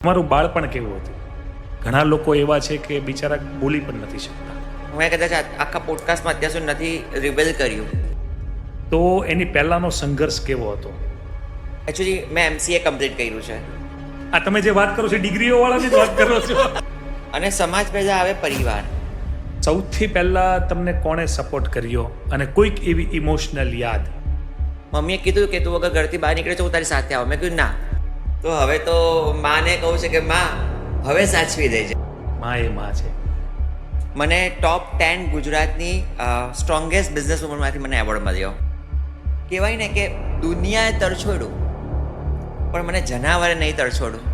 તમારું બાળપણ કેવું હતું? ઘણા લોકો એવા છે કે બિચારા બોલી પણ નથી શકતા. મેં કદાચ આખા પોડકાસ્ટમાં અત્યાર સુધી નથી રિવેલ કર્યું. તો એની પહેલાંનો સંઘર્ષ કેવો હતો? એકચ્યુઅલી મેં એમસીએ કમ્પ્લીટ કર્યું છે. આ તમે જે વાત કરો છો ડિગ્રીઓવાળાની જ વાત કરો છો. અને સમાજ પહેલાં આવે પરિવાર. સૌથી પહેલાં તમને કોણે સપોર્ટ કર્યો અને કોઈક એવી ઇમોશનલ યાદ? મમ્મીએ કીધું કે તું અગર ઘરથી બહાર નીકળે તો હું તારી સાથે આવું. મેં કીધું ના. તો હવે તો માને કહું છે કે માં હવે સાચવી દેજે. માં એ માં છે. મને ટોપ 10 ગુજરાતની સ્ટ્રોંગેસ્ટ બિઝનેસ વુમનમાંથી મને એવોર્ડ મળ્યો. કહેવાય ને કે દુનિયાએ તરછોડ્યું પણ મને જનાવરે નહીં તરછોડ્યું.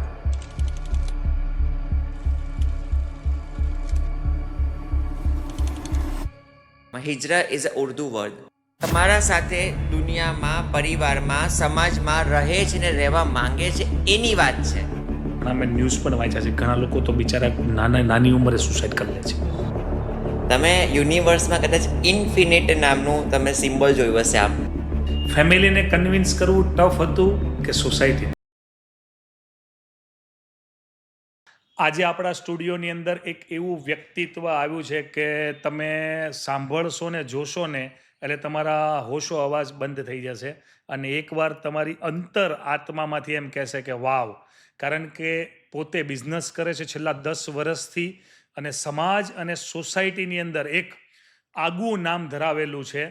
હિજરા ઇઝ અ ઉર્દુ વર્ડ. તમારા સાથે દુનિયામાં, પરિવારમાં, સમાજમાં રહે છે ને રહેવા માંગે છે એની વાત છે. પણ અમે ન્યૂઝ પણ વાંચ્યા છે, ઘણા લોકો તો બિચારા નાની ઉંમરે સુસાઇડ કરી લે છે. તમે યુનિવર્સમાં કદાચ ઇન્ફિનિટ નામનું તમે સિમ્બોલ જોયું હશે. આમ ફેમિલીને કન્વિન્સ કરવું ટફ હતું કે સોસાયટી? આજે આપણા સ્ટુડિયોની અંદર એક એવું વ્યક્તિત્વ આવ્યું છે કે તમે સાંભળશો ને જોશો ને એટલે તમારા હોશો અવાજ બંધ થઈ જશે અને એકવાર તમારી અંતર આત્મામાંથી એમ કહેશે કે વાવ. કારણ કે પોતે બિઝનેસ કરે છે છેલ્લા 10 વર્ષથી અને સમાજ અને સોસાયટીની અંદર એક આગવું નામ ધરાવેલું છે.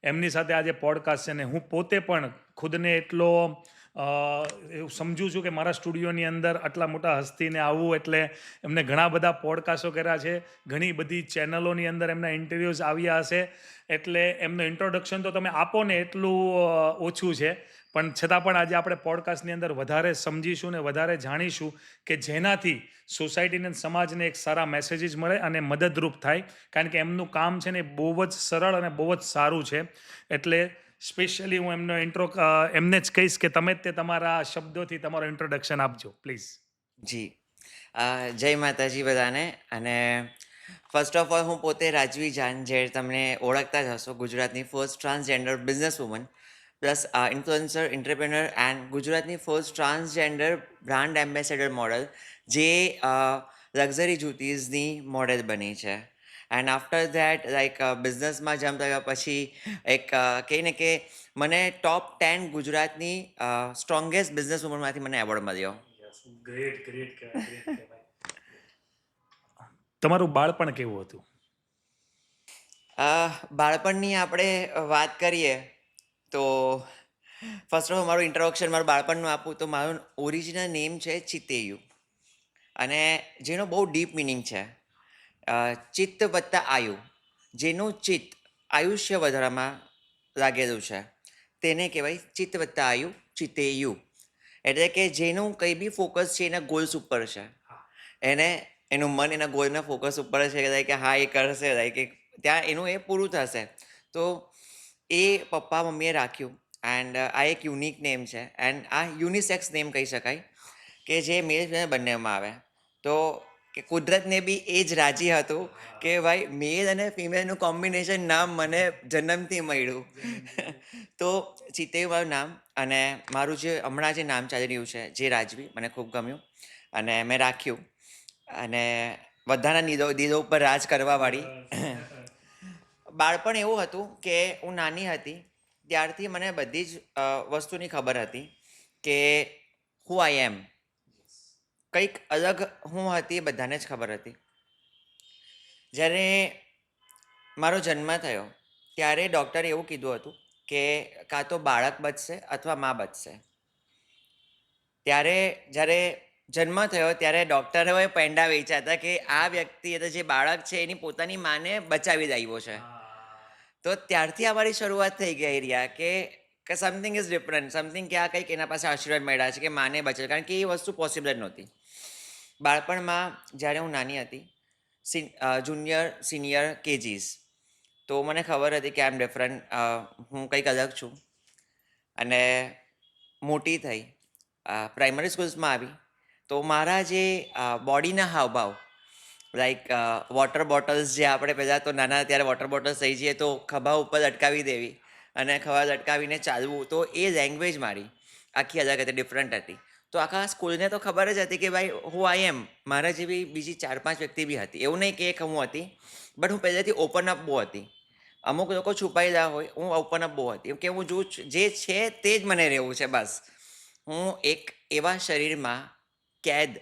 એમની સાથે આજે પોડકાસ્ટ છે ને હું પોતે પણ ખુદને એટલો એવું સમજું છું કે મારા સ્ટુડિયોની અંદર આટલા મોટા હસ્તીને આવવું એટલે એમને ઘણા બધા પોડકાસ્ટો કર્યા છે, ઘણી બધી ચેનલોની અંદર એમના ઇન્ટરવ્યૂઝ આવ્યા હશે, એટલે એમનું ઇન્ટ્રોડક્શન તો તમે આપો ને એટલું ઓછું છે. પણ છતાં પણ આજે આપણે પોડકાસ્ટની અંદર વધારે સમજીશું ને વધારે જાણીશું કે જેનાથી સોસાયટીને સમાજને એક સારા મેસેજીસ મળે અને મદદરૂપ થાય. કારણ કે એમનું કામ છે ને બહુ જ સરળ અને બહુ જ સારું છે. એટલે સ્પેશિયલી હું એમનો ઇન્ટ્રો એમને જ કહીશ કે તમે જ તે તમારા શબ્દોથી તમારો ઇન્ટ્રોડક્શન આપજો પ્લીઝ. જી, જય માતાજી બધાને. અને ફર્સ્ટ ઓફ ઓલ હું પોતે રાજવી જાન, જે તમને ઓળખતા જ હશો, ગુજરાતની first transgender business woman plus influencer, entrepreneur and ગુજરાતની first transgender brand ambassador model, જે લક્ઝરી જૂતીઝની મોડેલ બની છે. એન્ડ આફ્ટર ધેટ લાઈક બિઝનેસમાં જમ્પ થયા પછી એક કહીને કે મને ટોપ 10 ગુજરાતની સ્ટ્રોંગેસ્ટ બિઝનેસ વુમનમાંથી મને એવોર્ડ મળ્યો. ગ્રેટ. તમારું બાળપણ કેવું હતું? બાળપણની આપણે વાત કરીએ તો ફર્સ્ટ ઓફ ઓલ મારું ઇન્ટ્રોડક્શન મારું બાળપણનું આપું તો મારું ઓરિજિનલ નેમ છે ચિતેયુ, અને જેનો બહુ ડીપ મિનિંગ છે. ચિત્ત વત્તા આયુ, જેનું ચિત્ત આયુષ્ય વધારવામાં લાગેલું છે તેને કહેવાય ચિત્ત વત્તા આયુ, ચિતેયુ. એટલે કે જેનું કંઈ બી ફોકસ છે એના ગોલ્સ ઉપર છે, એને એનું મન એના ગોલના ફોકસ ઉપર છે કે હા એ કરશે, લાઈક ત્યાં એનું એ પૂરું થશે. તો એ પપ્પા મમ્મીએ રાખ્યું. એન્ડ આ એક યુનિક નેમ છે એન્ડ આ યુનિસેક્સ નેમ કહી શકાય કે જે મેલ ફિમેલ બંનેમાં આવે. તો કે કુદરતને બી એ જ રાજી હતું કે ભાઈ મેલ અને ફિમેલનું કોમ્બિનેશન નામ મને જન્મથી મળ્યું. તો ચિતેયુ મારું નામ, અને મારું જે હમણાં જે નામ ચાલી રહ્યું છે જે રાજવી, મને ખૂબ ગમ્યું અને મેં રાખ્યું. અને બધાના દિલો ઉપર રાજ કરવાવાળી. બાળપણ એવું હતું કે હું નાની હતી ત્યારથી મને બધી જ વસ્તુની ખબર હતી કે હુ આઈ એમ. કંઈક અલગ હું હતી એ બધાને જ ખબર હતી. જ્યારે મારો જન્મ થયો ત્યારે ડૉક્ટરે એવું કીધું હતું કે કાં તો બાળક બચશે અથવા મા બચશે. ત્યારે જ્યારે જન્મ થયો ત્યારે ડૉક્ટરોએ પેંડા વેચ્યા હતા કે આ વ્યક્તિ એટલે જે બાળક છે એની પોતાની માને બચાવી લાવ્યો છે. તો ત્યારથી અમારી શરૂઆત થઈ ગઈ રહ્યા કે સમથિંગ ઇઝ ડિફરન્ટ, સમથિંગ કે આ કંઈક એના પાસે આશીર્વાદ મળ્યા છે કે માને બચે, કારણ કે એ વસ્તુ પોસિબલ જ નહોતી. બાળપણમાં જ્યારે હું નાની હતી, જુનિયર સિનિયર કેજીસ, તો મને ખબર હતી કે આઈ એમ ડિફરન્ટ, હું કંઈક અલગ છું. અને મોટી થઈ પ્રાઇમરી સ્કૂલ્સમાં આવી તો મારા જે બોડીના હાવભાવ, લાઈક વોટર બોટલ્સ, જે આપણે પહેલાં તો નાના ત્યારે વોટર બોટલ્સ થઈ જઈએ તો ખભા ઉપર લટકાવી દેવી અને ખભા લટકાવીને ચાલવું, તો એ લેંગ્વેજ મારી આખી અલગ હતી, ડિફરન્ટ હતી. તો આખા સ્કૂલને તો ખબર જ હતી કે ભાઈ હું આઈ એમ, મારા જેવી બીજી 4-5 વ્યક્તિ બી હતી. એવું નહીં કે એક હું હતી, બટ હું પહેલેથી ઓપન અપ બહુ હતી. અમુક લોકો છુપાયેલા હોય, હું ઓપન અપ બહુ હતી. કે હું જે છે તે જ મને રહેવું છે બસ. હું એક એવા શરીરમાં કેદ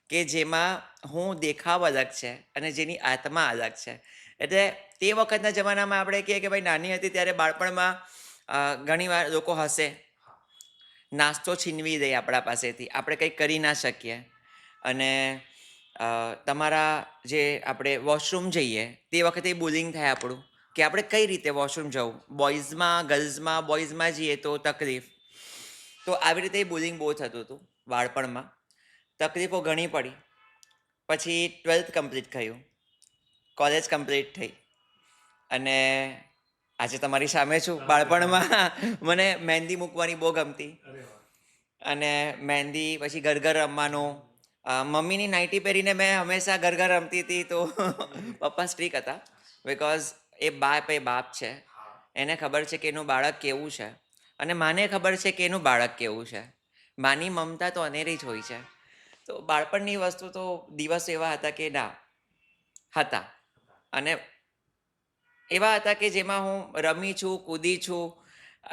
કે જેમાં હું દેખાવ અલગ છે અને જેની આત્મા અલગ છે. એટલે તે વખતના જમાનામાં આપણે કહીએ કે ભાઈ નાની હતી ત્યારે બાળપણમાં ઘણીવાર લોકો હસે, નાસ્તો છીનવી દે આપણા પાસેથી, આપણે કંઈ કરી ના શકીએ. અને તમારા જે આપણે વોશરૂમ જઈએ તે વખતે બુલિંગ થાય આપણું કે આપણે કઈ રીતે વોશરૂમ જવું, બોયઝમાં જઈએ તો તકલીફ. તો આવી રીતે બુલિંગ બહુ થતું હતું બાળપણમાં. તકલીફો ઘણી પડી. પછી 12th કમ્પ્લીટ કર્યું, કોલેજ કમ્પ્લીટ થઈ અને આજે તમારી સામે છું. બાળપણમાં મને મહેંદી મૂકવાની બહુ ગમતી અને મહેંદી, પછી ઘર રમવાનું. મમ્મીની નાઇટી પહેરીને મેં હંમેશા ઘર રમતી હતી. તો પપ્પા સ્ટ્રીક હતા, બિકોઝ એ બાપ છે, એને ખબર છે કે એનું બાળક કેવું છે અને માને ખબર છે કે એનું બાળક કેવું છે. માની મમતા તો અનેરી જ હોય છે. તો બાળપણની વસ્તુ તો દિવસ એવા હતા કે ના હતા, અને એવા હતા કે જેમાં હું રમી છું, કૂદી છું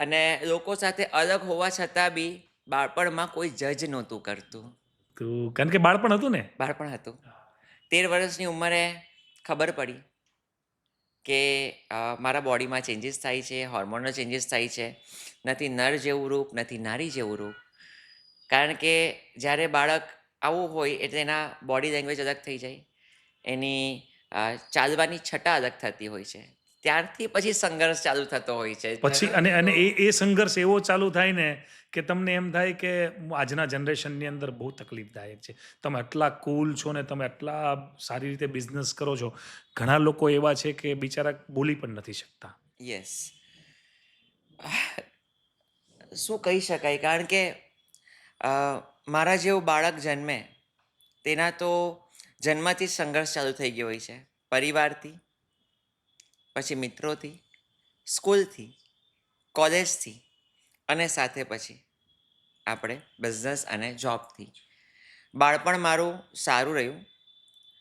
અને લોકો સાથે અલગ હોવા છતાં બી બાળપણમાં કોઈ જજ નહોતું કરતું. તો કારણ કે બાળપણ હતું ને. બાળપણ હતું. 13 વર્ષની ઉંમરે ખબર પડી કે મારા બોડીમાં ચેન્જીસ થાય છે, હોર્મોનલ ચેન્જીસ થાય છે. નથી નર જેવું રૂપ, નથી નારી જેવું રૂપ. કારણ કે જ્યારે બાળક આવું હોય એટલે એના બોડી લેંગ્વેજ અલગ થઈ જાય, એની ચાલવાની છટા અલગ થતી હોય છે. ત્યારથી પછી સંઘર્ષ ચાલુ થતો હોય છે. પછી અને એ સંઘર્ષ એવો ચાલુ થાય ને કે તમને એમ થાય કે આજના જનરેશનની અંદર બહુ તકલીફદાયક છે. તમે આટલા કૂલ છો ને તમે આટલા સારી રીતે બિઝનેસ કરો છો, ઘણા લોકો એવા છે કે બિચારા બોલી પણ નથી શકતા. યસ. શું કહી શકાય, કારણ કે મારા જેવું બાળક જન્મે તેના તો જન્મથી જ સંઘર્ષ ચાલુ થઈ ગયો હોય છે. પરિવારથી, પછી મિત્રોથી, સ્કૂલથી, કોલેજથી અને સાથે પછી આપણે બિઝનેસ અને જોબથી. બાળપણ મારું સારું રહ્યું,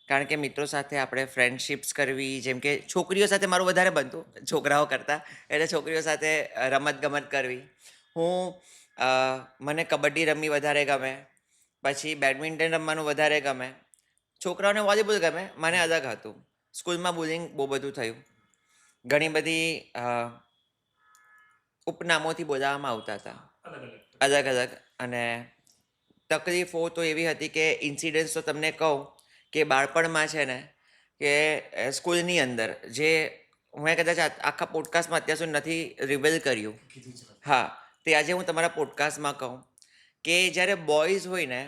કારણ કે મિત્રો સાથે આપણે ફ્રેન્ડશિપ્સ કરવી, જેમ કે છોકરીઓ સાથે મારું વધારે બનતું છોકરાઓ કરતાં, એટલે છોકરીઓ સાથે રમત કરવી. મને કબડ્ડી રમવી વધારે ગમે, પછી બેડમિન્ટન રમવાનું વધારે ગમે. છોકરાઓને વોલીબોલ ગમે, મને અલગ હતું. સ્કૂલમાં બુલિંગ બહુ બધું થયું. ઘણી બધી ઉપનામોથી બોલાવવામાં આવતા હતા, અલગ. અને તકલીફો તો એવી હતી કે ઇન્સિડન્ટ્સ તો તમને કહું કે બાળપણમાં છે ને કે સ્કૂલની અંદર જે મેં કદાચ આખા પોડકાસ્ટમાં અત્યાર સુધી નથી રિવીલ કર્યું. હા, તે આજે હું તમારા પોડકાસ્ટમાં કહું કે જ્યારે બોયઝ હોય ને,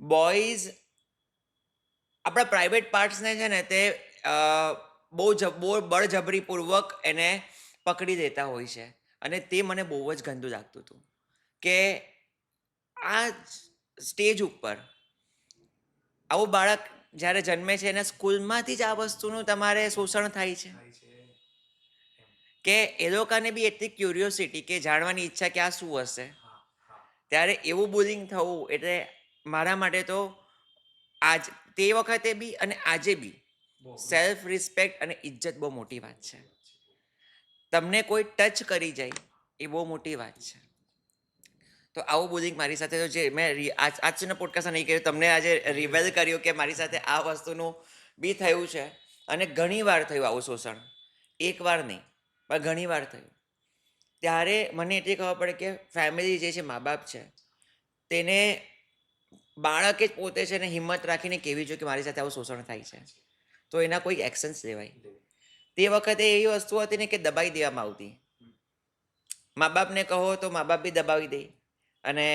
બોયઝ આપણા પ્રાઇવેટ પાર્ટ્સને છે ને તે બહુ બળજબરીપૂર્વક એને પકડી દેતા હોય છે. અને તે મને બહુ જ ગંદુ લાગતું હતું કે આ સ્ટેજ ઉપર આવું બાળક જ્યારે જન્મે છે એને સ્કૂલમાંથી જ આ વસ્તુનું તમારે શોષણ થાય છે. કે એ લોકોને બી એટલી ક્યુરિયોસિટી કે જાણવાની ઈચ્છા કે આ શું હશે. ત્યારે એવું બુલિંગ થવું એટલે મારા માટે તો તે વખતે બી અને આજે બી સેલ્ફ રિસ્પેક્ટ અને ઇજ્જત બહુ મોટી વાત છે. તમને કોઈ ટચ કરી જાય એ બહુ મોટી વાત છે. તો આવું બુલિંગ મારી સાથે તો જે મેં આજના પોડકાસ્ટ નહીં કર્યું, તમને આજે રિવેલ કર્યું કે મારી સાથે આ વસ્તુનું બી થયું છે. અને ઘણી વાર થયું આવું શોષણ, એક વાર નહીં પણ ઘણી વાર થયું. ત્યારે મને એટલી ખબર પડે કે ફેમિલી જે છે, મા બાપ છે, તેને બાળકે જ પોતે છે ને હિંમત રાખીને કહેવી જોઈએ કે મારી સાથે આવું શોષણ થાય છે, તો એના કોઈ એક્શન્સ લેવાય. તે વખતે એવી વસ્તુ હતી ને કે દબાઈ દેવામાં આવતી. મા બાપને કહો તો મા બાપ બી દબાવી દે, અને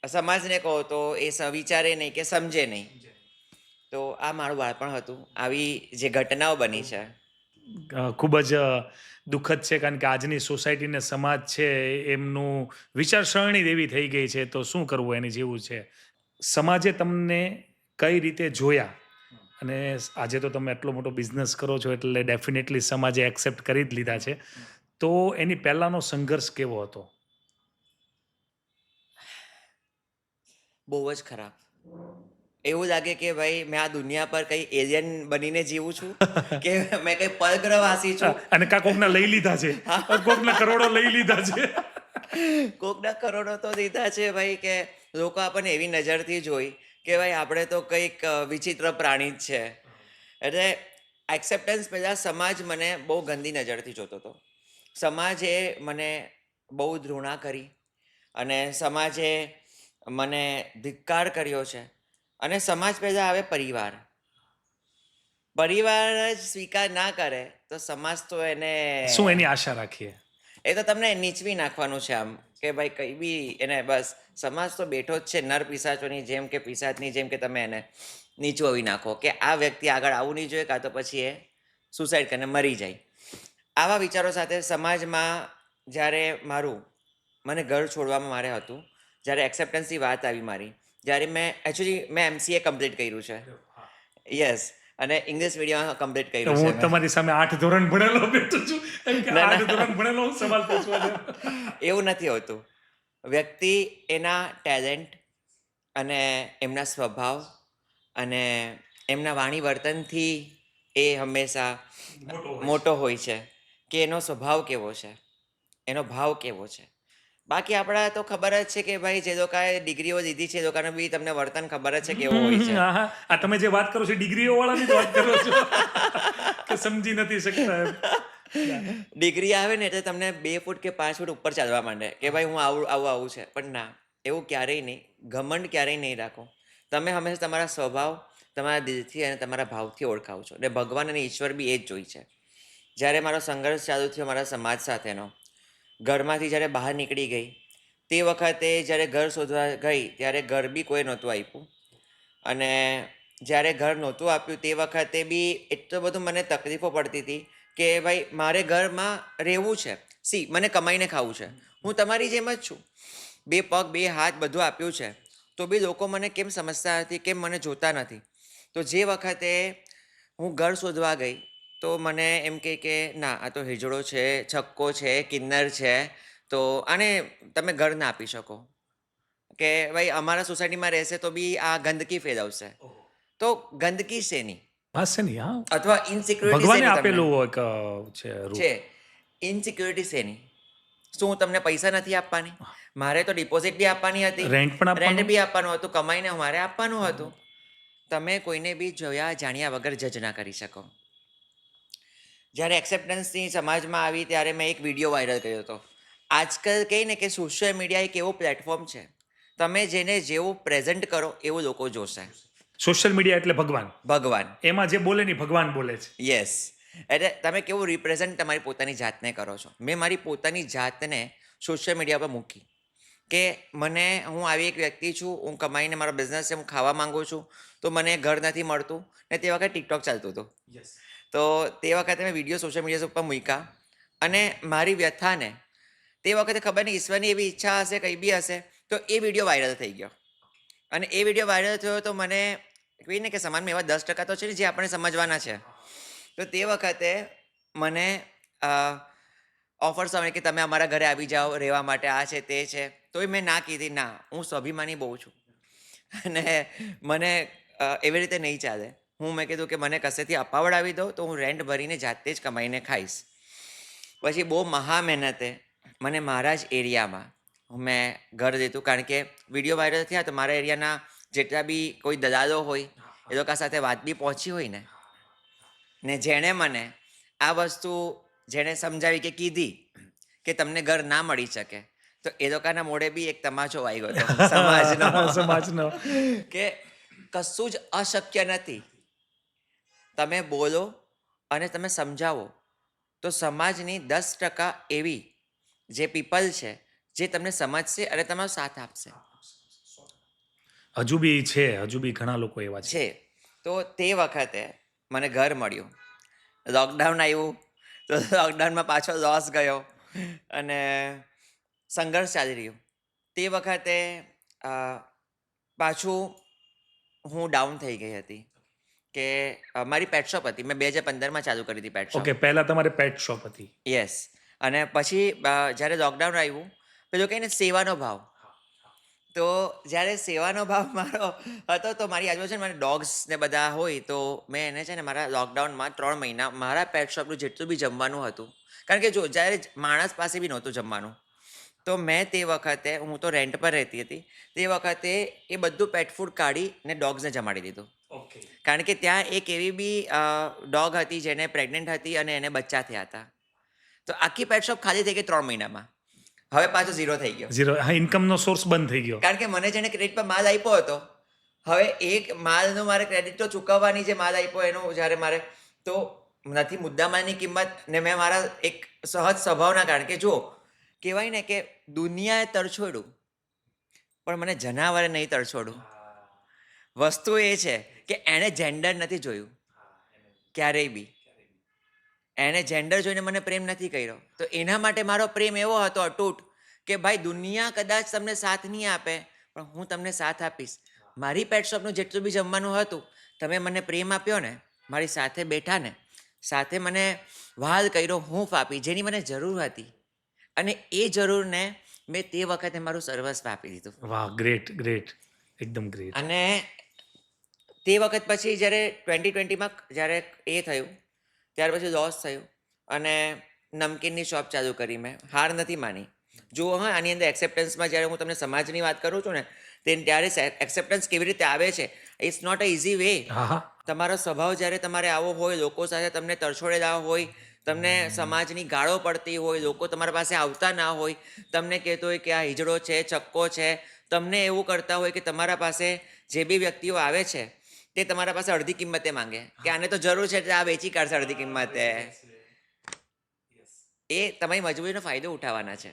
સમાજને કહો તો એ વિચારે નહીં કે સમજે નહીં. તો આ મારું બાળપણ હતું. આવી જે ઘટનાઓ બની છે. ખૂબ જ દુઃખદ છે કારણ કે આજની સોસાયટી ને સમાજ છે એમનું વિચારસરણી જ એવી થઈ ગઈ છે, તો શું કરવું એની જેવું છે. સમાજે તમને કઈ રીતે જોયા, અને આજે તો તમે એટલો મોટો બિઝનેસ કરો છો એટલે ડેફિનેટલી સમાજે એક્સેપ્ટ કરી જ લીધા છે. તો એની પહેલાંનો સંઘર્ષ કેવો હતો? બહુ જ ખરાબ એવું લાગે કે ભાઈ મેં આ દુનિયા પર કઈ એલિયન બનીને જીવું છું કે મેં કઈ પરગ્રહવાસી છું. અને કા કોકના લઈ લીધા છે, કોકના કરોડો લઈ લીધા છે. કોકના કરોડો તો દીધા છે ભાઈ કે લોકો આપણને એવી નજરથી જોઈ કે ભાઈ આપણે તો કંઈક વિચિત્ર પ્રાણી જ છે. એટલે એક્સેપ્ટન્સ પહેલાં સમાજ મને બહુ ગંદી નજરથી જોતો હતો. સમાજે મને બહુ ધૃણા કરી અને સમાજે મને ધિક્કાર કર્યો છે. અને સમાજ પહેલાં આવે પરિવાર. પરિવાર જ સ્વીકાર ના કરે તો સમાજ તો એને શું એની આશા રાખીએ? એ તો તમને નીચવી નાખવાનું છે આમ કે ભાઈ કંઈ બી એને બસ સમાજ તો બેઠો જ છે નર પિશાચોની જેમ કે પિશાચની જેમ કે તમે એને નીચવાવી નાખો કે આ વ્યક્તિ આગળ આવવું નહીં જોઈએ કાં તો પછી એ સુસાઇડ કરીને મરી જાય. આવા વિચારો સાથે સમાજમાં જ્યારે મને ઘર છોડવામાં મારે હતું, જ્યારે એક્સેપ્ટન્સની વાત આવી મારી, જ્યારે મેં MCA કમ્પ્લીટ કર્યું છે. યસ, અને ઇંગ્લિશ મીડિયમ કમ્પ્લીટ તો કર્યું છે હું મેં. તમારી સામે 8 ધોરણ ભણેલો બેઠો છું એમ કે ના, 8 ના. ધોરણ ભણેલો હું સવાલ પૂછવા જાઉં. એવું નથી હોતું. વ્યક્તિ એના ટેલેન્ટ અને એમના સ્વભાવ અને એમના વાણી વર્તનથી એ હંમેશા મોટો હોય છે કે એનો સ્વભાવ કેવો છે, એનો ભાવ કેવો છે. બાકી આપણા તો ખબર જ છે કે ભાઈ જે લોકોએ ડિગ્રીઓ લીધી છે એ લોકોને બી તમને વર્તન ખબર જ છે કેવું હોય છે. હા, હા. આ તમે જે વાત કરો છો ડિગ્રીઓ વાળાની જ વાત કરો છો કે સમજી નથી શકતા એમ. ડિગ્રી આવે ને એટલે તમને 2 ફૂટ કે 5 ફૂટ ઉપર ચાલવા માંડે કે ભાઈ હું આવું છે. પણ ના, એવું ક્યારેય નહીં. ઘમંડ ક્યારેય નહીં રાખો. તમે હંમેશા તમારા સ્વભાવ તમારા દિલથી અને તમારા ભાવથી ઓળખાવો છો. અને ભગવાન અને ઈશ્વર બી એ જ જોઈ છે. જ્યારે મારો સંઘર્ષ ચાલુ થયો મારા સમાજ સાથેનો, ઘરમાંથી જ્યારે બહાર નીકળી ગઈ તે વખતે જ્યારે ઘર શોધવા ગઈ ત્યારે ઘર બી કોઈ નહોતું આપ્યું. અને જ્યારે ઘર નહોતું આપ્યું તે વખતે બી એટલું બધું મને તકલીફો પડતી હતી કે ભાઈ મારે ઘરમાં રહેવું છે. મને કમાઈને ખાવું છે. હું તમારી જેમ જ છું. 2 પગ 2 હાથ બધું આપ્યું છે. તો બી લોકો મને કેમ સમજતા નથી, કેમ મને જોતા નથી. તો જે વખતે હું ઘર શોધવા ગઈ તો મને એમ કહે કે ના આ તો હિજડો છે, છક્કો છે, કિન્નર છે, તો આને તમે ઘર ના આપી શકો કે ભાઈ અમારા સોસાયટીમાં રહેશે તો બી આ ગંદકી ફેલાવશે. તો ગંદકી શેની? હશે નહીં, હા. અથવા ઇનસિક્યોરિટી ભગવાને શેની તમને આપેલું એક છે રૂપ. છે? ઇનસિક્યોરિટી શેની? શું હું તમને પૈસા નથી આપવાની? મારે તો ડિપોઝિટ બી આપવાની હતી, રેન્ટ પણ આપવાનું. બી આપવાનું હતું, કમાઈને મારે આપવાનું હતું. તમે કોઈને બી જોયા જાણ્યા વગર જજ ના કરી શકો. જ્યારે એક્સેપ્ટન્સની સમાજમાં આવી ત્યારે મેં એક વિડીયો વાયરલ કર્યો હતો. આજકાલ કહે ને કે સોશિયલ મીડિયા એક એવું પ્લેટફોર્મ છે, તમે જેને જેવું પ્રેઝન્ટ કરો એવું લોકો જોશે. સોશિયલ મીડિયા એટલે ભગવાન. ભગવાન. એમાં જે બોલે નહીં ભગવાન બોલે છે. યસ. એટલે તમે કેવું રિપ્રેઝન્ટ તમારી પોતાની જાતને કરો છો. મેં મારી પોતાની જાતને સોશિયલ મીડિયા પર મૂકી કે હું આવી એક વ્યક્તિ છું, હું કમાઈને મારો બિઝનેસ છે, હું ખાવા માંગુ છું, તો મને ઘર નથી મળતું. ને તે વખતે ટિકટોક ચાલતું હતું. તો તે વખતે મેં વિડીયો સોશિયલ મીડિયા ઉપર મૂક્યા અને મારી વ્યથાને તે વખતે ખબર નહીં ઈશ્વરની એવી ઈચ્છા હશે કંઈ બી હશે તો એ વિડીયો વાયરલ થઈ ગયો. અને એ વિડીયો વાયરલ થયો તો મને કહીને કે સમાજમાં એવા 10% તો છે ને જે આપણે સમજવાના છે. તો તે વખતે મને ઓફર્સ આવે કે તમે અમારા ઘરે આવી જાઓ રહેવા માટે, આ છે તે છે. તોય મેં ના કીધી. ના, હું સ્વાભિમાની બહુ છું અને મને એવી રીતે નહીં ચાલે. મેં કીધું કે મને કશેથી અપાવડાવી દો તો હું રેન્ટ ભરીને જાતે જ કમાઈને ખાઈશ. પછી બહુ મહા મહેનતે મને મારા જ એરિયામાં મેં ઘર લીધું. કારણ કે વિડીયો વાયરલ થયા તો મારા એરિયાના જેટલા બી કોઈ દલાલો હોય એ લોકો સાથે વાત બી પહોંચી હોય ને જેણે મને આ વસ્તુ સમજાવી કે કીધી કે તમને ઘર ના મળી શકે તો એ લોકોના મોઢે બી એક તમાચો વાગ્યો હતો સમાજનો કે કશું જ અશક્ય નથી. તમે બોલો અને તમે સમજાવો તો સમાજની 10% એવી જે પીપલ છે જે તમને સમજશે અને તમારો સાથ આપશે. હજુ બી ઘણા લોકો એવા છે. તો તે વખતે મને ઘર મળ્યું. લોકડાઉન આવ્યું તો લોકડાઉનમાં પાછો લોસ ગયો અને સંઘર્ષ ચાલી રહ્યું. તે વખતે પાછું હું ડાઉન થઈ ગઈ હતી કે મારી પેટ શોપ હતી. મેં 2015માં ચાલુ કરી હતી પેટ શોપ. ઓકે, પહેલા તમારે પેટ શોપ હતી. યસ. અને પછી જ્યારે લોકડાઉન આવ્યું પેલું કહે ને સેવાનો ભાવ, તો તો જ્યારે સેવાનો ભાવ મારો હતો તો મારી આજુબાજુ છે ને મારા ડોગ્સ ને બધા હોય તો મેં એને છે ને મારા લોકડાઉનમાં 3 મહિના મારા પેટ શોપનું જેટલું બી જમવાનું હતું, કારણ કે જો જ્યારે માણસ પાસે બી નહોતું જમવાનું, તો મેં તે વખતે, હું તો રેન્ટ પર રહેતી હતી, તે વખતે એ બધું પેટ ફૂડ કાઢી ને ડોગ્સને જમાડી દીધું. ઓકે. કારણ કે ત્યાં એક એવી બી ડોગ હતી જેને પ્રેગ્નન્ટ હતી અને એને બચ્ચા થયા હતા. તો આખી પેટ શોપ ખાલી થઈ ગઈ 3 મહિનામાં. હવે પાછો ઝીરો થઈ ગયો. ઝીરો, હા, ઇન્કમનો સોર્સ બંધ થઈ ગયો. કારણ કે મને જેને ક્રેડિટ પર માલ આપ્યો હતો, હવે એક માલનું મારે ક્રેડિટ તો ચૂકવવાની છે, માલ આપ્યો એનું જ્યારે મારે, તો નથી મુદ્દામાલની કિંમત ને મેં મારા એક સહજ સ્વભાવના કારણ કે જો કહેવાય ને કે દુનિયાએ તરછોડ્યું પણ મને જનાવરે નહીં તરછોડું. વસ્તુ એ છે કે એણે જેન્ડર નથી જોયું ક્યારેય બી. એણે જેન્ડર જોઈને મને પ્રેમ નથી કર્યો, તો એના માટે મારો પ્રેમ એવો હતો અતૂટ કે ભાઈ દુનિયા કદાચ તમને સાથ નહીં આપે પણ હું તમને સાથ આપીશ. મારી પેટ શોપનું જેટલું બી જમવાનું હતું, તમે મને પ્રેમ આપ્યો ને, મારી સાથે બેઠા ને, સાથે મને વહાલ કર્યો, હૂંફ આપી જેની મને જરૂર હતી, અને એ જરૂરને મેં તે વખતે મારું સર્વસ્વ આપી દીધું. વાહ, ગ્રેટ ગ્રેટ, એકદમ ગ્રેટ. અને તે વખત પછી જ્યારે 2020માં જ્યારે એ થયું, ત્યાર પછી લોસ થયું અને નમકીનની શોપ ચાલુ કરી મેં. હાર નથી માની. જુઓ હા, આની અંદર એક્સેપ્ટન્સમાં જ્યારે હું તમને સમાજની વાત કરું છું ને, ત્યારે એક્સેપ્ટન્સ કેવી રીતે આવે છે, it's not a easy way. હા હા, તમારો સ્વભાવ જ્યારે તમારે આવો હોય, લોકો સાથે તમને તરછોડેલા હોય, તમને સમાજની ગાળો પડતી હોય, લોકો તમારા પાસે આવતા ના હોય, તમને કહેતો હોય કે આ હિજડો છે, ચક્કો છે, તમને એવું કરતા હોય કે તમારા પાસે જે બી વ્યક્તિઓ આવે છે તે તમારા પાસે અડધી કિંમતે માંગે કે આને તો જરૂર છે એટલે આ વેચી કાઢશે અડધી કિંમતે. એ તમારી મજબૂરીનો ફાયદો ઉઠાવવાના છે.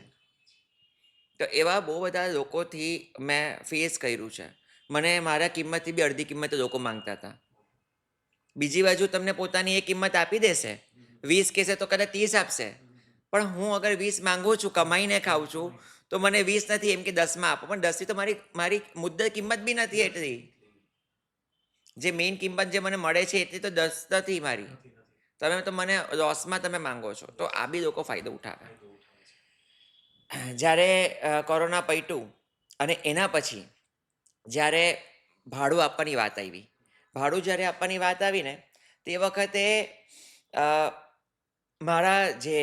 તો એવા બહુ બધા લોકોથી મેં ફેસ કર્યું છે. મને મારા કિંમતથી બી અડધી કિંમતે લોકો માંગતા હતા. બીજી બાજુ તમને પોતાની એ કિંમત આપી દેશે, 20 કહેશે તો કદાચ 30 આપશે, પણ હું અગર 20 માંગુ છું, કમાઈને ખાઉં છું, તો મને 20 નથી એમ કે 10માં આપો, પણ 10થી તો મારી મારી મુદ્દત કિંમત બી નથી એટલી. જે મેઇન કિંમત જે મને મળે છે એટલી તો 10 નથી મારી. તમે તો મને લોસમાં તમે માંગો છો, તો આ બી લોકો ફાયદો ઉઠાવે. જ્યારે કોરોના પટ્યું અને એના પછી જ્યારે ભાડું આપવાની વાત આવી, ભાડું જ્યારે આપવાની વાત આવી ને, તે વખતે મારા જે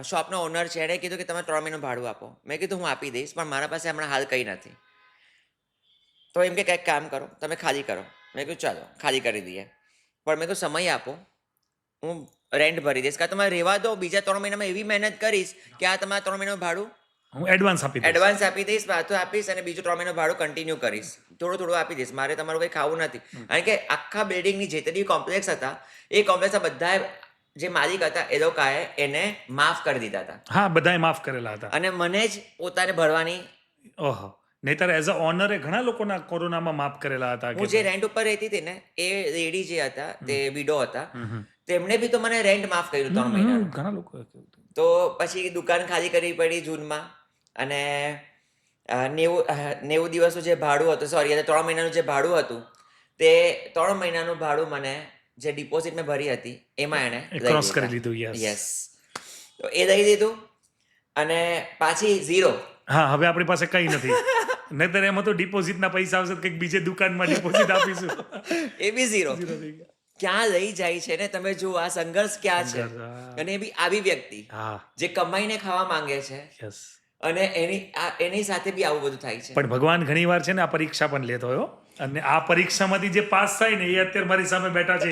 શોપનો ઓનર છે એણે કીધું કે તમે 3 મહિનાનું ભાડું આપો. મેં કીધું હું આપી દઈશ, પણ મારા પાસે હમણાં હાલ કંઈ નથી. તો એમ કે કંઈક કામ કરો, તમે ખાલી કરો. મેં કીધું ચાલો ખાલી કરી દઈએ, પણ મેં કીધું સમય આપો, હું રેન્ટ ભરી દઈશ, કાં તમે રહેવા દો, બીજા 3 મહિનામાં એવી મહેનત કરીશ કે આ તમારા 3 મહિનાનું ભાડું હું એડવાન્સ આપી દઈશ. એડવાન્સ આપી દઈશ, પાછું આપીશ અને બીજું 3 મહિનાનું ભાડું કન્ટિન્યુ કરીશ, થોડું થોડું આપી દઈશ, મારે તમારું કંઈ ખાવું નથી. કારણ કે આખા બિલ્ડિંગની જેટલી કોમ્પ્લેક્સ હતા, એ કોમ્પ્લેક્સના બધા જે માલિક હતા એ લોકોએ એને માફ કરી દીધા હતા, હા, બધાએ માફ કરેલા હતા. અને મને જ પોતાને ભરવાની. ઓહો, નહીતર એઝ અ ઓનરે ઘણા લોકોના કોરોનામાં માફ કરેલા હતા. હું જે રેન્ટ ઉપર રહેતી હતી ને, એ લેડી જે હતા તે વિડો હતા, તેમણે બી તો મને રેન્ટ માફ કર્યું 3 મહિનાનું. ઘણા લોકો તો પછી દુકાન ખાલી કરવી પડી જૂનમાં, અને 90 દિવસનું જે ભાડું હતું, સોરી 3 મહિનાનું જે ભાડું હતું, તે 3 મહિનાનું ભાડું મને જે ડિપોઝિટ મેં ભરી હતી એમાં એણે ક્રોસ કરી લીધું. યસ. યસ. તો એ દઈ દીધું અને પાછી ઝીરો. હા, હવે આપણી પાસે કંઈ નથી. નહીતર એમાં તો ડિપોઝિટના પૈસા આવશે તો કંઈક બીજે દુકાનમાં ડિપોઝિટ આપીશું. એ બી ઝીરો. ઝીરો થઈ ગયા. ક્યાં લઈ જાય છે ને, તમે જુઓ આ સંઘર્ષ ક્યાં છે. સંઘર્ષ, હા. અને એ બી આવી વ્યક્તિ હા, જે કમાઈને ખાવા માંગે છે, યસ. અને એની સાથે બી આવું બધું થાય છે. પણ ભગવાન ઘણીવાર છે ને આ પરીક્ષા પણ લેતો હોય હો. અને આ પરીક્ષામાંથી જે પાસ થાય ને એ અત્યારે મારી સામે બેઠા છે.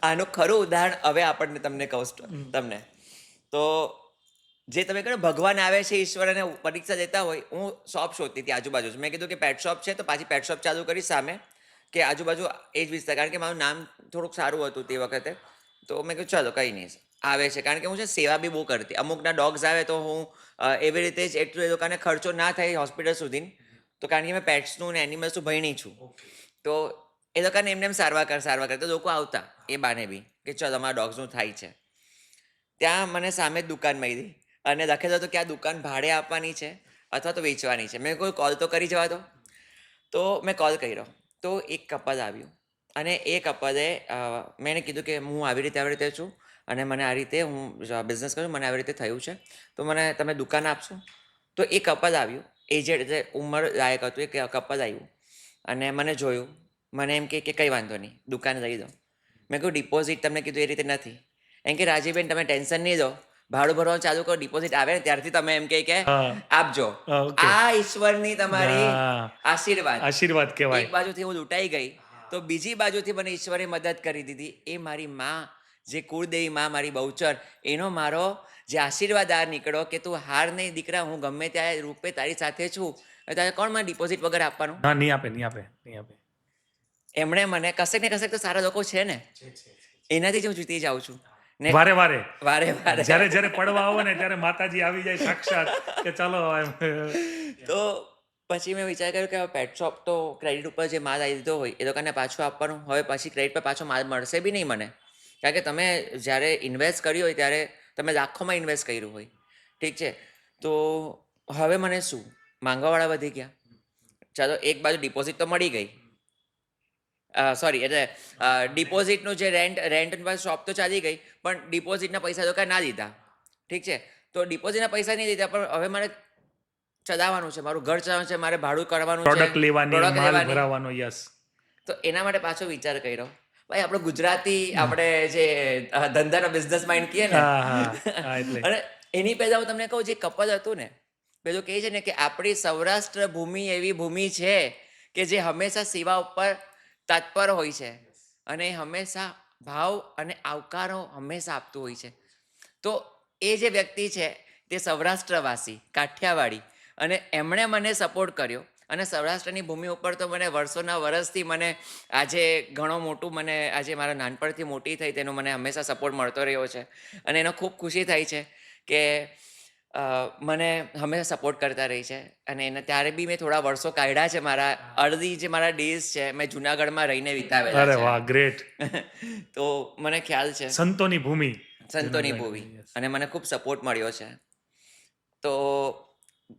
આનું ખરું ઉદાહરણ હવે આપણને તમને કહું તમને. તો જે તમે કહો ભગવાન આવે છે, ઈશ્વર અને પરીક્ષા દેતા હોય. હું શોપ શોધતી હતી આજુબાજુ, મેં કીધું કે પેટ શોપ છે તો પાછી પેટ શોપ ચાલુ કરી સામે, કે આજુબાજુ એ જ વિસ્તાર, કારણ કે મારું નામ થોડુંક સારું હતું તે વખતે. તો મેં કીધું ચાલો કંઈ નહીં, આવે છે, કારણ કે હું છે સેવા બી બહુ કરતી. અમુકના ડોગ્સ આવે તો હું એવી રીતે જ એટલું એ લોકોને ખર્ચો ના થાય હોસ્પિટલ સુધી, તો કારણ કે મેં પેટ્સનું ને એનિમલ્સનું ભણી છું, તો એ લોકોને એમને એમ સારવાર કરે તો લોકો આવતા એ બાને બી કે ચાલો અમારા ડોગ્સનું થાય છે. ત્યાં મને સામે જ દુકાન મળી અને લખેલું હતું કે આ દુકાન ભાડે આપવાની છે અથવા તો વેચવાની છે. મેં કોઈ કોલ તો કરી જવા દો. તો મેં કોલ કર્યો, તો એક કપલ આવ્યું, અને એ કપલે મેં એને કીધું કે હું આવી રીતે છું, અને મને આ રીતે હું બિઝનેસ કરું, મને આવી રીતે થયું છે, તો મને તમે દુકાન આપશો. તો એ કપલ આવ્યું એજેડ એટલે ઉંમર લાયક હતું, એક કપલ આવ્યું અને મને જોયું. મને એમ કે કંઈ વાંધો નહીં, દુકાન લઈ દો. મેં કહ્યું ડિપોઝિટ તમને કીધું એ રીતે નથી. એમ કે રાજીબેન તમે ટેન્શન નહીં લો, ભાડું ભરવાનું ચાલુ કરો, ડિપોઝિટ આવે ને ત્યારથી તમે એમ કે હા આપજો. ઓકે આ ઈશ્વરની તમારી હા આશીર્વાદ. આશીર્વાદ એક કહેવાય. બાજુથી હું લૂંટાઈ ગઈ, તો બીજી બાજુથી મને ઈશ્વરે મદદ કરી દીધી. એ મારી માં, જે કુળદેવી માં મારી બહુચર, એનો મારો જે આશીર્વાદ આ નીકળ્યો કે તું હાર નહીં દીકરા, હું ગમે ત્યાં રૂપે તારી સાથે છું. અને તારે કોણ મને ડિપોઝિટ વગર આપવાનું? હા નહીં આપે નહીં આપે નહીં આપે. એમણે મને કશેક ને કશેક તો સારા લોકો છે ને, એનાથી જ હું જીતી જાઉં છું ને વારે વારે વારે વારે. જ્યારે જ્યારે પડવા આવો ને ત્યારે માતાજી આવી જાય સાક્ષાત કે ચાલો એમ. તો પછી મેં વિચાર કર્યો કે હવે પેટ શોપ તો ક્રેડિટ ઉપર જે માલ આવી દીધો હોય એ લોકોને પાછું આપવાનું. હવે પછી ક્રેડિટ પર પાછો માલ મળશે બી નહીં મને, કારણ કે તમે જ્યારે ઇન્વેસ્ટ કર્યું હોય ત્યારે તમે લાખોમાં ઇન્વેસ્ટ કર્યું હોય, ઠીક છે. તો હવે મને શું, માંગવાવાળા વધી ગયા. ચાલો એક બાજુ ડિપોઝિટ તો મળી ગઈ, સોરી એટલે ડિપોઝિટનું જે રેન્ટ શોપ તો ચાલી ગઈ, પણ ડિપોઝિટના પૈસા તો કાંઈ ના દીધા, ઠીક છે. તો ડિપોઝિટના પૈસા નહીં દીધા, પણ હવે મારે ચલાવવાનું છે, મારું ઘર ચલાવવાનું છે, મારે ભાડું કરવાનું છે, પ્રોડક્ટ લેવાની product માલ લેવાની. ભરાવાનો યસ. તો એના માટે પાછો વિચાર કર્યો. ભાઈ આપણે ગુજરાતી આપણે જે ધંધાનો બિઝનેસ માઇન્ડ કહીએ ને, હા હા હા એટલે અને એની પહેલા હું તમને કહું, જે કપલ હતું ને, પેલું કહે છે ને કે આપણી સૌરાષ્ટ્ર ભૂમિ એવી ભૂમિ છે કે જે હંમેશા સેવા ઉપર તત્પર હોય છે અને હંમેશા ભાવ અને આવકારો હંમેશા આપતું હોય છે. તો એ જે વ્યક્તિ છે તે સૌરાષ્ટ્રવાસી, કાઠિયાવાડી, અને એમણે મને સપોર્ટ કર્યો. અને સૌરાષ્ટ્રની ભૂમિ ઉપર તો મને વર્ષોના વર્ષથી મને આજે ઘણો મોટું, મને આજે મારા નાનપણથી મોટી થઈ તેનો મને હંમેશા સપોર્ટ મળતો રહ્યો છે. અને એનો ખૂબ ખુશી થાય છે કે મને હંમેશા સપોર્ટ કરતા રહી છે. અને એને ત્યારે બી મેં થોડા વર્ષો કાઢ્યા છે, મારા અડધી જે મારા ડેઝ છે મેં જુનાગઢમાં રહીને વિતાવેલા અરે છે. વાહ ગ્રેટ. તો મને ખ્યાલ છે, સંતોની ભૂમિ. સંતોની ભૂમિ, અને મને ખૂબ સપોર્ટ મળ્યો છે. તો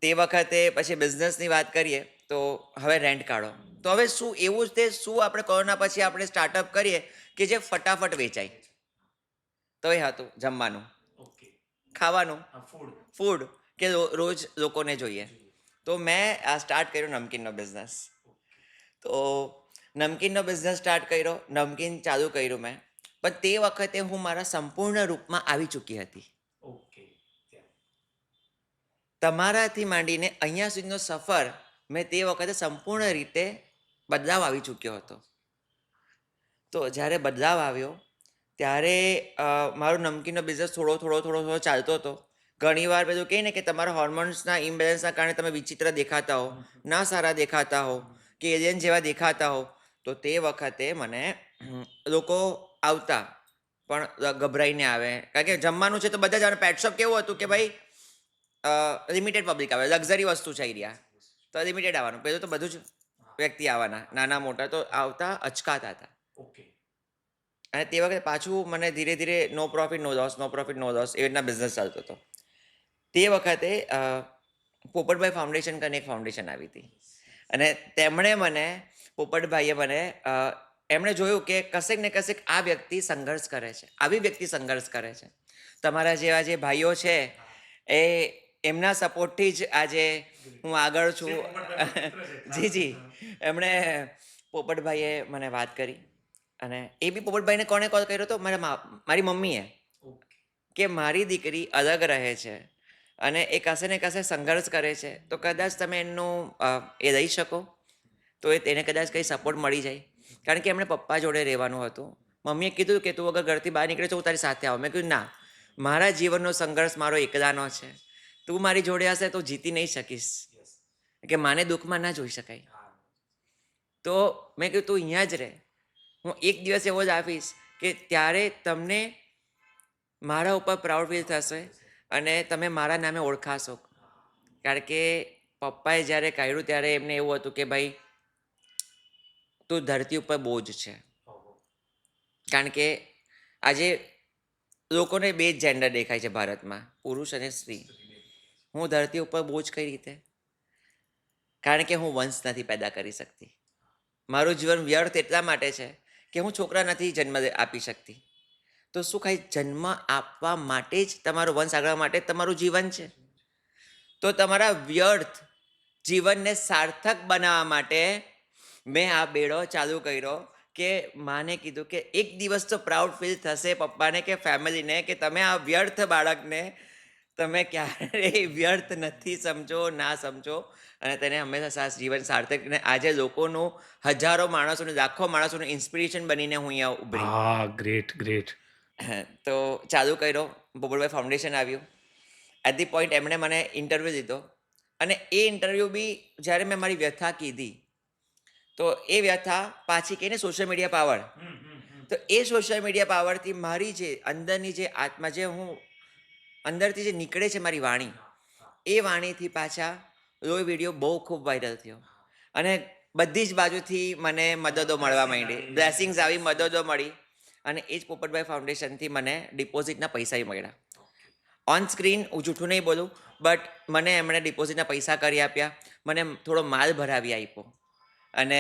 તે વખતે પછી બિઝનેસની વાત કરીએ તો હવે રેન્ટ કાઢો. તો હવે શું એવું જ તે શું આપણે કોરોના પછી આપણે સ્ટાર્ટઅપ કરીએ કે જે ફટાફટ વેચાય? તો એ હતું જમવાનું, ખાવાનું, ફૂડ કે રોજ લોકોને જોઈએ. તો મેં આ સ્ટાર્ટ કર્યો નમકીનનો બિઝનેસ. તો નમકીનનો બિઝનેસ સ્ટાર્ટ કર્યો, નમકીન ચાલુ કર્યું મેં. પણ તે વખતે હું મારા સંપૂર્ણ રૂપમાં આવી ચૂકી હતી. તમારાથી માંડીને અહીંયા સુધીનો સફર મેં તે વખતે સંપૂર્ણ રીતે બદલાવ આવી ચૂક્યો હતો. તો જ્યારે બદલાવ આવ્યો ત્યારે મારો નમકીનનો બિઝનેસ થોડો ચાલતો હતો. ઘણીવાર પેલું કહે ને કે તમારા હોર્મોન્સના ઇમ્બેલેન્સના કારણે તમે વિચિત્ર દેખાતા હો, ના સારા દેખાતા હો, કે એલિયન જેવા દેખાતા હો. તો તે વખતે મને લોકો આવતા પણ ગભરાઈને આવે, કારણ કે જમવાનું છે તો બધા જ આવે. પેટ શોપ કેવું હતું કે ભાઈ લિમિટેડ પબ્લિક આવે, લક્ઝરી વસ્તુ છે રહ્યા, તો લિમિટેડ આવવાનું. પહેલું તો બધું જ વ્યક્તિ આવવાના, નાના મોટા તો આવતા અચકાતા હતા. અને તે વખતે પાછું મને ધીરે ધીરે નો પ્રોફિટ નો લોસ, નો પ્રોફિટ નો લોસ એવી રીતના બિઝનેસ ચાલતો હતો. તે વખતે પોપટભાઈ ફાઉન્ડેશન કરીને એક ફાઉન્ડેશન આવી હતી, અને તેમણે મને, પોપટભાઈએ મને એમણે જોયું કે કશેક ને કશેક આ વ્યક્તિ સંઘર્ષ કરે છે, આવી વ્યક્તિ સંઘર્ષ કરે છે. તમારા જેવા જે ભાઈઓ છે એ એમના સપોર્ટથી જ આજે હું આગળ છું. જી એમણે, પોપટભાઈએ મને વાત કરી. અને એ બી પોપટભાઈને કોણે કોલ કર્યો હતો? મારી મમ્મીએ, કે મારી દીકરી અલગ રહે છે અને એ કશે ને કશે સંઘર્ષ કરે છે, તો કદાચ તમે એમનું એ લઈ શકો, તો તેને કદાચ કંઈ સપોર્ટ મળી જાય. કારણ કે એમણે પપ્પા જોડે રહેવાનું હતું. મમ્મીએ કીધું કે તું અગર ઘરથી બહાર નીકળે તો હું તારી સાથે આવું. મેં કીધું ના, મારા જીવનનો સંઘર્ષ મારો એકલાનો છે, તું મારી જોડે હશે તો જીતી નહીં શકીશ, કે માને દુઃખમાં ના જોઈ શકાય. તો મેં કીધું તું અહીંયા જ રહે, હું એક દિવસ એવો જ આપીશ કે ત્યારે તમને મારા ઉપર પ્રાઉડ ફીલ થશે અને તમે મારા નામે ઓળખાશો. કારણ કે પપ્પાએ જ્યારે કાઢ્યું ત્યારે એમને એવું હતું કે ભાઈ તું ધરતી ઉપર બોજ છે. કારણ કે આજે લોકોને બે જ જેન્ડર દેખાય છે ભારતમાં, પુરુષ અને સ્ત્રી. હું ધરતી ઉપર બોજ કઈ રીતે? કારણ કે હું વંશ નથી પેદા કરી શકતી. મારું જીવન વ્યર્થ એટલા માટે છે કે હું છોકરા નથી જન્મ આપી શકતી. તો શું ખાલી જન્મ આપવા માટે જ તમારો વંશ આગળ માટે જ તમારું જીવન છે? તો તમારા વ્યર્થ જીવનને સાર્થક બનાવવા માટે મેં આ બેડો ચાલુ કર્યો કે માને કીધું કે એક દિવસ તો પ્રાઉડ ફીલ થશે પપ્પાને કે ફેમિલીને કે તમે આ વ્યર્થ બાળકને તમે ક્યારેય વ્યર્થ નથી સમજો ના સમજો અને તેને હંમેશા જીવન સાર્થક ને આજે લોકોનું હજારો માણસોનું લાખો માણસોનું ઇન્સ્પિરેશન બનીને હું અહીંયા ઉભરી. હા, ગ્રેટ ગ્રેટ. તો ચાલુ કર્યો, પોપટભાઈ ફાઉન્ડેશન આવ્યું. એટ ધી પોઈન્ટ એમણે મને ઇન્ટરવ્યૂ દીધો અને એ ઇન્ટરવ્યૂ બી જ્યારે મેં મારી વ્યથા કીધી તો એ વ્યથા પાછી કહીને સોશિયલ મીડિયા પાવર, તો એ સોશિયલ મીડિયા પાવરથી મારી જે અંદરની જે આત્મા જે હું અંદરથી જે નીકળે છે મારી વાણી, એ વાણીથી પાછા એ વિડીયો બહુ ખૂબ વાયરલ થયો અને બધી જ બાજુથી મને મદદો મળવા માંડી, બ્લેસિંગ્સ આવી, મદદો મળી અને એ જ પોપટભાઈ ફાઉન્ડેશનથી મને ડિપોઝિટના પૈસા મળ્યા. ઓન સ્ક્રીન હું જૂઠું નહીં બોલું, બટ મને એમણે ડિપોઝિટના પૈસા કરી આપ્યા, મને થોડો માલ ભરાવી આપ્યો અને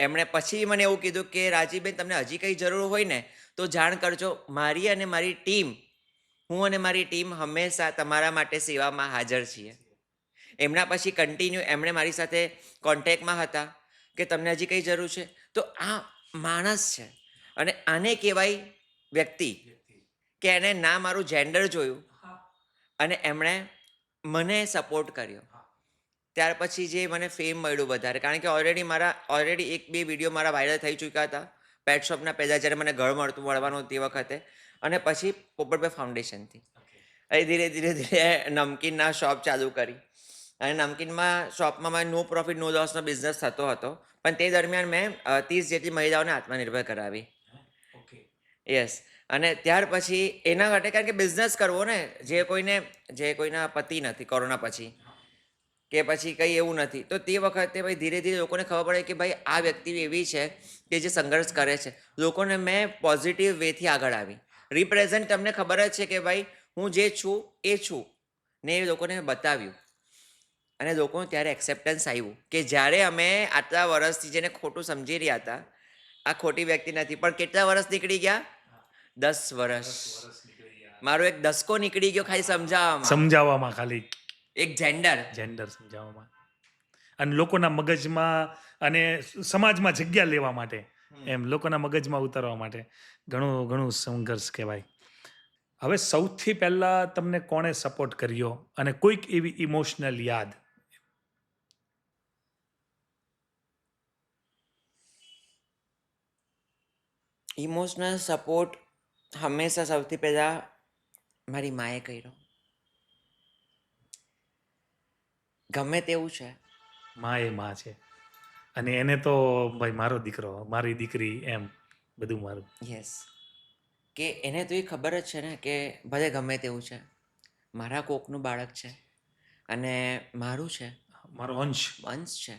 એમણે પછી મને એવું કીધું કે રાજીબેન તમને હજી કંઈ જરૂર હોય ને તો જાણ કરજો, મારી અને મારી ટીમ, હું અને મારી ટીમ હંમેશા તમારા માટે સેવામાં હાજર છીએ. એમના પછી કન્ટિન્યુ એમણે મારી સાથે કોન્ટેક્ટમાં હતા કે તમને હજી કંઈ જરૂર છે. તો આ માણસ છે અને આને કહેવાય વ્યક્તિ કે એને ના મારું જેન્ડર જોયું અને એમણે મને સપોર્ટ કર્યો. ત્યાર પછી જે મને ફેમ મળ્યું વધારે, કારણ કે ઓલરેડી એક બે વિડીયો મારા વાયરલ થઈ ચૂક્યા હતા પેટ શોપના પહેલાં જ્યારે મને ઘર મળવાનું તે વખતે, અને પછી પોપટભાઈ ફાઉન્ડેશનથી અહીં ધીરે ધીરે ધીરે નમકીનના શોપ ચાલુ કરી અને નમકીનમાં શોપમાં મારે નો પ્રોફિટ નો લોસનો બિઝનેસ થતો હતો, પણ તે દરમિયાન મેં 30 જેટલી મહિલાઓને આત્મનિર્ભર કરાવી. યસ. અને ત્યાર પછી એના માટે, કારણ કે બિઝનેસ કરવો ને, જે કોઈના પતિ નથી કોરોના પછી કે પછી કંઈ એવું નથી, તો તે વખતે ભાઈ ધીરે ધીરે લોકોને ખબર પડે કે ભાઈ આ વ્યક્તિ એવી છે કે જે સંઘર્ષ કરે છે. લોકોને મેં પોઝિટિવ વેથી આગળ આવી રિપ્રેઝન્ટ, તમને ખબર જ છે કે ભાઈ હું જે છું એ છું ને એ લોકોને બતાવ્યું અને લોકોનું ત્યારે એક્સેપ્ટન્સ આવ્યું કે જ્યારે અમે આટલા વર્ષથી જેને ખોટું સમજી રહ્યા હતા, આ ખોટી વ્યક્તિ નથી, પણ કેટલા વર્ષ નીકળી ગયા? 10 વર્ષ. મારો એક દસકો નીકળી ગયો ખાલી સમજાવવામાં, ખાલી એક જેન્ડર સમજાવવામાં અને લોકોના મગજમાં અને સમાજમાં જગ્યા લેવા માટે, એમ લોકોના મગજમાં ઉતારવા માટે ઘણું ઘણું સંઘર્ષ કહેવાય. હવે સૌથી પહેલા તમને કોણે સપોર્ટ કર્યો અને કોઈક એવી ઇમોશનલ યાદ? ઇમોશનલ સપોર્ટ હંમેશા સૌથી પહેલાં મારી માએ કર્યો. ગમે તેવું છે, માં એ માં છે અને એને તો ભાઈ મારો દીકરો, મારી દીકરી, એમ બધું મારું. યસ, કે એને તો એ ખબર જ છે ને કે ભલે ગમે તેવું છે, મારા કોકનું બાળક છે અને મારું છે, મારો અંશ. અંશ છે,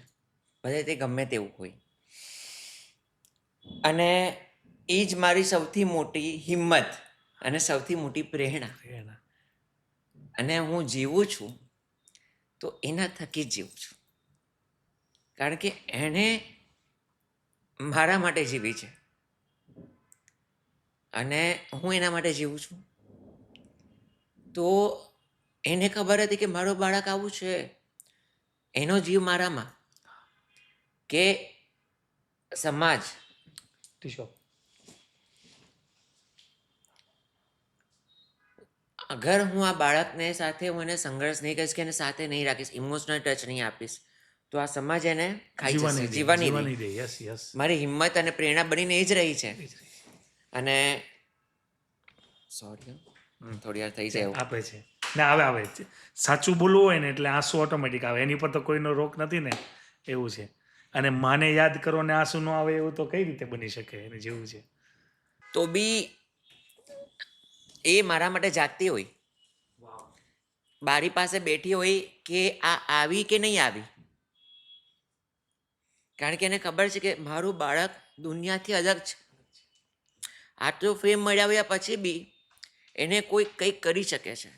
ભલે તે ગમે તેવું હોય. અને એ જ મારી સૌથી મોટી હિંમત અને સૌથી મોટી પ્રેરણા. પ્રેરણા. અને હું જીવું છું તો એના થકી જ જીવું છું, કારણ કે એણે મારા માટે જીવી છે અને હું એના માટે જીવું છું. તો એને ખબર હતી કે મારો બાળક આવું છે, એનો જીવ મારામાં, કે સમાજ ટીશો. અગર હું આ બાળકને સાથે હું એને સંઘર્ષ નહીં કરીશ કે એને સાથે નહીં રાખીશ, ઇમોશનલ ટચ નહીં આપીશ, તો આ સમાજ એને ખાઈ જશે, જીવવાની નહીં. દે. Yes yes. મારી હિંમત અને પ્રેરણા બનીને એ જ રહી છે. અને સોરી, થોડી વાર થઈ જાય એવું. આપે છે ને, આવે છે. સાચું બોલવું હોય ને એટલે આંસુ ઓટોમેટિક આવે, એની પર તો કોઈનો રોક નથી ને, એવું છે. અને માને યાદ કરો ને આંસુ ન આવે એવું તો કઈ રીતે બની શકે? એને જેવું છે. તો બી એ મારા માટે જાગતી હોય, બારી પાસે બેઠી હોય કે આ આવી કે નહીં આવી, કારણ કે એને ખબર છે કે મારું બાળક દુનિયાથી અલગ છે. આટલું ફેમ મળ્યા પછી બી એને કોઈ કંઈક કરી શકે છે,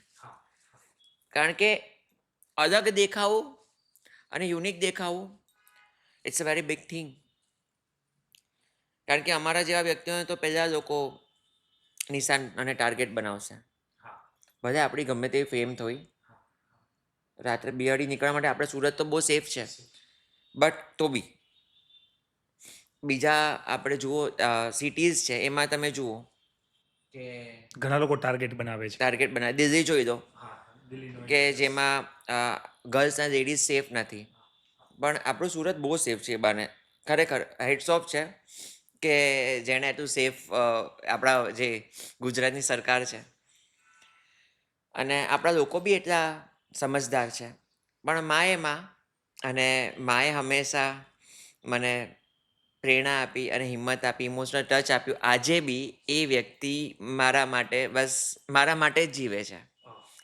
કારણ કે અલગ દેખાવું અને યુનિક દેખાવું, it's a very big thing. કારણ કે અમારા જેવા વ્યક્તિઓને તો પહેલાં લોકો નિશાન અને ટાર્ગેટ બનાવશે, ભલે આપણી ગમે તેવી ફેમ થઈ, રાત્રે 2 વાગે નીકળવા માટે આપણે સુરત તો બહુ સેફ છે, બટ તો બી બીજા આપણે જુઓ સિટીઝ છે એમાં તમે જુઓ કે ઘણા લોકો ટાર્ગેટ બનાવે છે. ટાર્ગેટ બનાવે. દિલ્હી જોઈ દો દિલ્હીનો કે જેમાં ગર્લ્સ અને લેડીઝ સેફ નથી, પણ આપણું સુરત બહુ સેફ છે. એ બાને ખરેખર હેડ્સ ઓફ છે કે જેણે એટલું સેફ આપણા જે ગુજરાતની સરકાર છે, અને આપણા લોકો બી એટલા સમજદાર છે. પણ માં અને માએ હંમેશા મને પ્રેરણા આપી અને હિંમત આપી, ઇમોશનલ ટચ આપ્યું. આજે બી એ વ્યક્તિ મારા માટે બસ મારા માટે જ જીવે છે.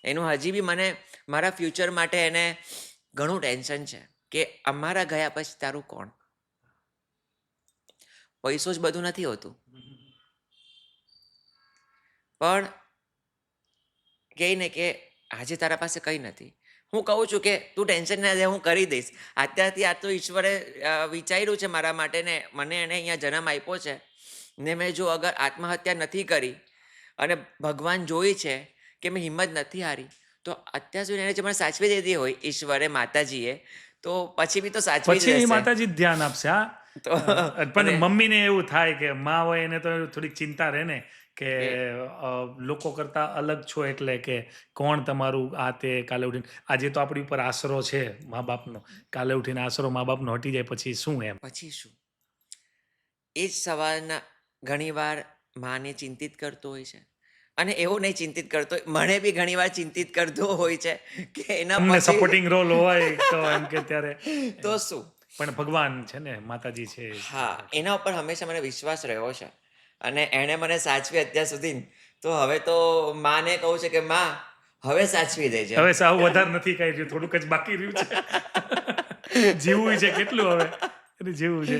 એનું હજી બી મને મારા ફ્યુચર માટે એને ઘણું ટેન્શન છે કે અમારા ગયા પછી તારું કોણ. પૈસો જ બધું નથી હોતું, પણ કહે ને કે આજે તારા પાસે કંઈ નથી, હું કહું છું કે તું ટેન્શન ના લે, હું કરી દઈશ. અત્યારથી આ તો ઈશ્વરે વિચાર્યું છે મારા માટે ને મને એને અહીંયા જન્મ આપ્યો છે ને મેં જો અગર આત્મહત્યા નથી કરી અને ભગવાન જોઈ છે કે મેં હિંમત નથી હારી, તો અત્યાર સુધી એને જે મને સાચવી દીધી હોય ઈશ્વરે, માતાજીએ, તો પછી બી તો સાચવી જ પછી રહેશે. માતાજી જ ધ્યાન આપશે. હા, તો પણ અને મમ્મીને એવું થાય કે માં હોય એને તો થોડીક ચિંતા રહે ને કે લોકો કરતા અલગ છો, એટલે કે કોણ તમારું આ તે. કાલે ઉઠીને આજે તો આપણી ઉપર આશરો છે મા બાપનો, કાલે ઉઠીને આશરો મા બાપનો હટી જાય પછી શું એમ. પછી શું? એ જ સવાલના ઘણીવાર માને ચિંતિત કરતો હોય છે, અને એવું નહીં ચિંતિત કરતો, મને બી ઘણીવાર ચિંતિત કરતો હોય છે કે એના તમને પછી સપોર્ટિંગ રોલ હોય તો એમ કે ત્યારે તો શું. પણ ભગવાન છે ને, માતાજી છે. હા, એના ઉપર હંમેશા મને વિશ્વાસ રહ્યો છે અને એણે મને સાચવી અત્યાર સુધી. તો હવે તો માને કહું છે કે માં હવે સાચવી દેજે. હવે સાવ વધારે નથી કાંઈ રહ્યું, થોડુંક જ બાકી રહ્યું છે. જીવવું છે કેટલું હવે, એટલે જીવવું છે.